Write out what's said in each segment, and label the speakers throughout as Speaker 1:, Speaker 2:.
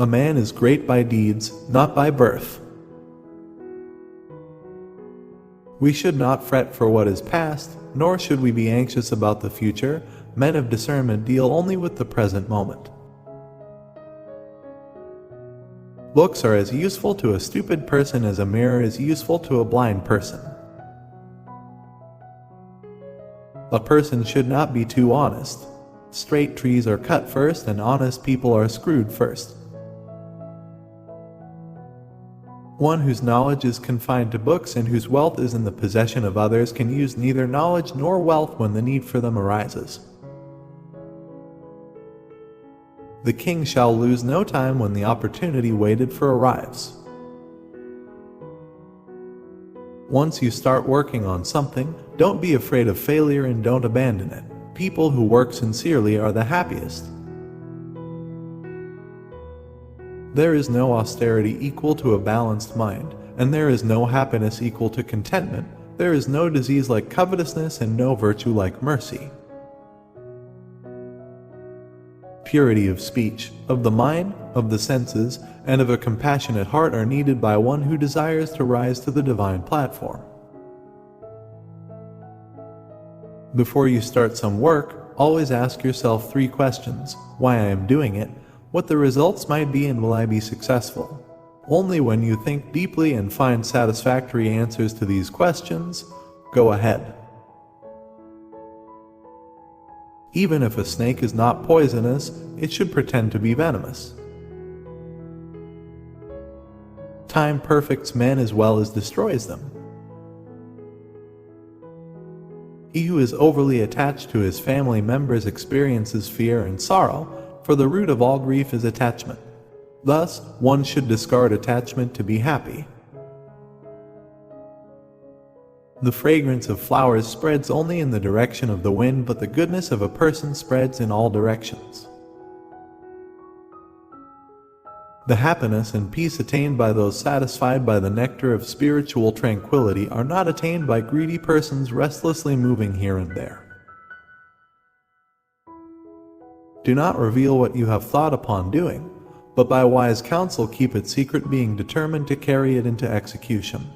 Speaker 1: A man is great by deeds, not by birth. We should not fret for what is past, nor should we be anxious about the future. Men of discernment deal only with the present moment. Books are as useful to a stupid person as a mirror is useful to a blind person. A person should not be too honest. Straight trees are cut first and honest people are screwed first. One whose knowledge is confined to books and whose wealth is in the possession of others can use neither knowledge nor wealth when the need for them arises. The king shall lose no time when the opportunity waited for arrives. Once you start working on something, don't be afraid of failure and don't abandon it. People who work sincerely are the happiest. There is no austerity equal to a balanced mind, and there is no happiness equal to contentment. There is no disease like covetousness and no virtue like mercy. Purity of speech, of the mind, of the senses, and of a compassionate heart are needed by one who desires to rise to the divine platform. Before you start some work, always ask yourself 3 questions: why I am doing it, what the results might be, and will I be successful? Only when you think deeply and find satisfactory answers to these questions, go ahead. Even if a snake is not poisonous, it should pretend to be venomous. Time perfects men as well as destroys them. He who is overly attached to his family members experiences fear and sorrow, for the root of all grief is attachment. Thus, one should discard attachment to be happy. The fragrance of flowers spreads only in the direction of the wind, but the goodness of a person spreads in all directions. The happiness and peace attained by those satisfied by the nectar of spiritual tranquility are not attained by greedy persons restlessly moving here and there. Do not reveal what you have thought upon doing, but by wise counsel keep it secret, being determined to carry it into execution.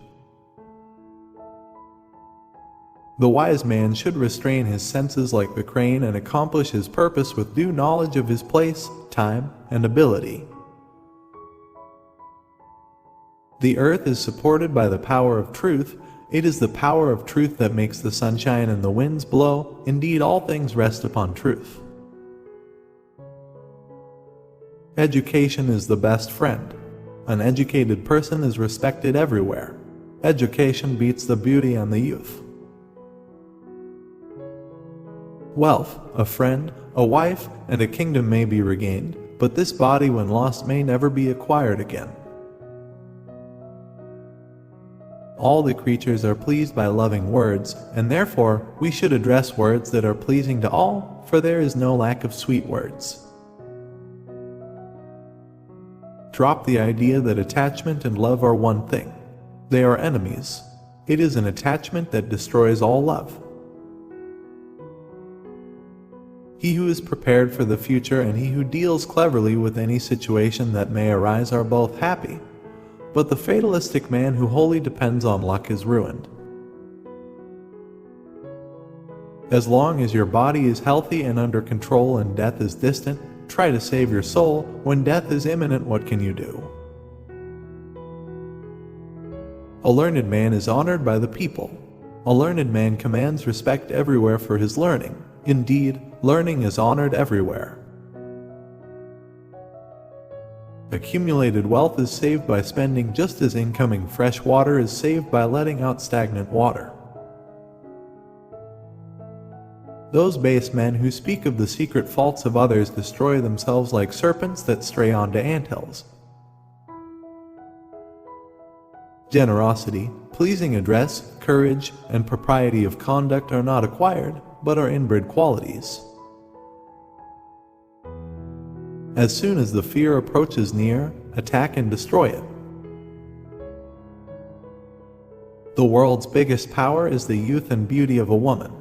Speaker 1: The wise man should restrain his senses like the crane and accomplish his purpose with due knowledge of his place, time, and ability. The earth is supported by the power of truth. It is the power of truth that makes the sunshine and the winds blow. Indeed, all things rest upon truth. Education is the best friend. An educated person is respected everywhere. Education beats the beauty and the youth. Wealth, a friend, a wife, and a kingdom may be regained, but this body when lost may never be acquired again. All the creatures are pleased by loving words, and therefore we should address words that are pleasing to all, for there is no lack of sweet words. Drop the idea that attachment and love are one thing. They are enemies. It is an attachment that destroys all love. He who is prepared for the future and he who deals cleverly with any situation that may arise are both happy, but the fatalistic man who wholly depends on luck is ruined. As long as your body is healthy and under control and death is distant, try to save your soul. When death is imminent, what can you do? A learned man is honored by the people. A learned man commands respect everywhere for his learning. Indeed, learning is honored everywhere. Accumulated wealth is saved by spending, just as incoming fresh water is saved by letting out stagnant water. Those base men who speak of the secret faults of others destroy themselves like serpents that stray onto anthills. Generosity, pleasing address, courage, and propriety of conduct are not acquired, but are inbred qualities. As soon as the fear approaches near, attack and destroy it. The world's biggest power is the youth and beauty of a woman.